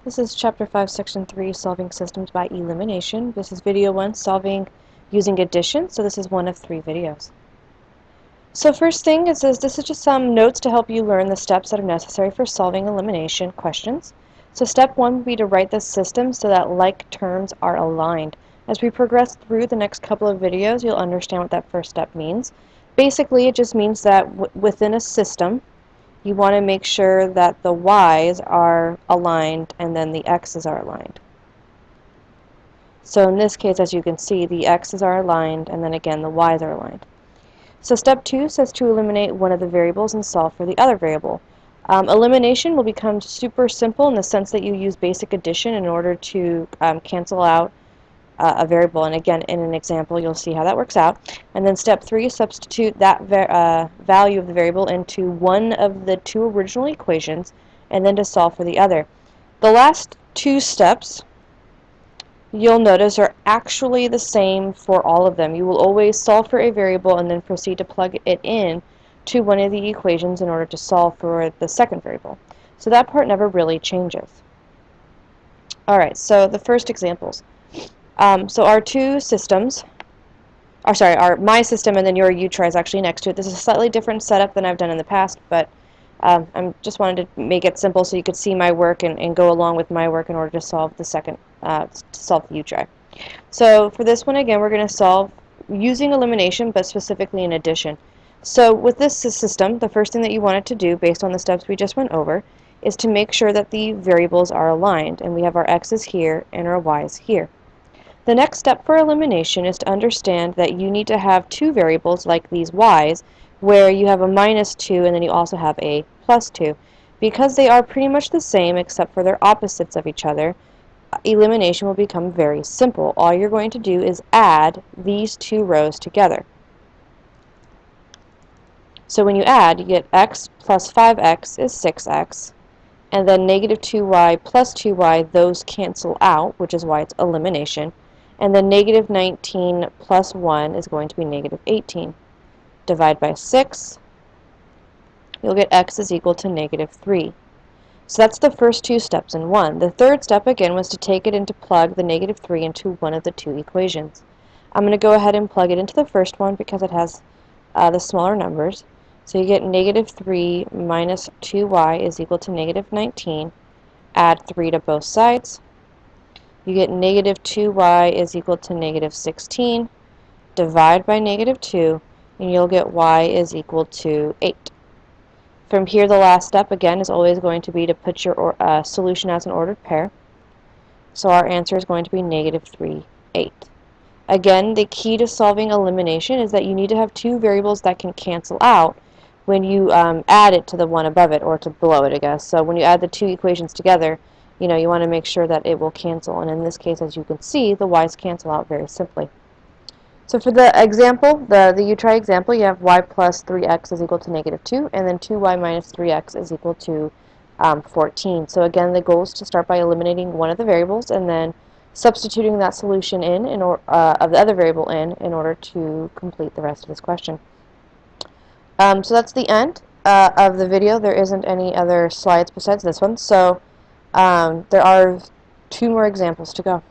This is Chapter 5, Section 3, Solving Systems by Elimination. This is Video 1, Solving Using Addition, so this is one of 3 videos. So first thing, it says this is just some notes to help you learn the steps that are necessary for solving elimination questions. So step 1 would be to write the system so that like terms are aligned. As we progress through the next couple of videos, you'll understand what that first step means. Basically, it just means that within a system, you want to make sure that the y's are aligned and then the x's are aligned. So in this case, as you can see, the x's are aligned and then again the y's are aligned. So step 2 says to eliminate one of the variables and solve for the other variable. Elimination will become super simple in the sense that you use basic addition in order to cancel out a variable, and again in an example you'll see how that works out. And then step 3, substitute that value of the variable into one of the 2 original equations and then to solve for the other. The last 2 steps you'll notice are actually the same for all of them. You will always solve for a variable and then proceed to plug it in to one of the equations in order to solve for the second variable. So that part never really changes. Alright, so the first examples. So our 2 systems, my system and then your U-try is actually next to it. This is a slightly different setup than I've done in the past, but I just wanted to make it simple so you could see my work and go along with my work in order to solve the second, solve the U-try. So for this one, again, we're going to solve using elimination, but specifically in addition. So with this system, the first thing that you want it to do, based on the steps we just went over, is to make sure that the variables are aligned, and we have our x's here and our y's here. The next step for elimination is to understand that you need to have 2 variables like these y's, where you have a -2 and then you also have a +2. Because they are pretty much the same except for their opposites of each other, elimination will become very simple. All you're going to do is add these 2 rows together. So when you add, you get x plus 5x is 6x, and then -2y plus 2y, those cancel out, which is why it's elimination. And then -19 plus 1 is going to be -18. Divide by 6, you'll get x is equal to -3. So that's the first 2 steps in one. The third step, again, was to take it and to plug the -3 into one of the 2 equations. I'm going to go ahead and plug it into the first one because it has the smaller numbers. So you get -3 minus 2y is equal to -19. Add 3 to both sides. You get -2y is equal to -16. Divide by -2, and you'll get y is equal to 8. From here, the last step, again, is always going to be to put your solution as an ordered pair. So our answer is going to be -3, 8. Again, the key to solving elimination is that you need to have 2 variables that can cancel out when you add it to the one above it, or to below it, I guess. So when you add the 2 equations together, you want to make sure that it will cancel. And in this case, as you can see, the y's cancel out very simply. So for the example, the U-try example, you have y plus 3x is equal to -2, and then 2y minus 3x is equal to 14. So again, the goal is to start by eliminating one of the variables and then substituting that solution of the other variable in order to complete the rest of this question. So that's the end of the video. There isn't any other slides besides this one. So there are 2 more examples to go.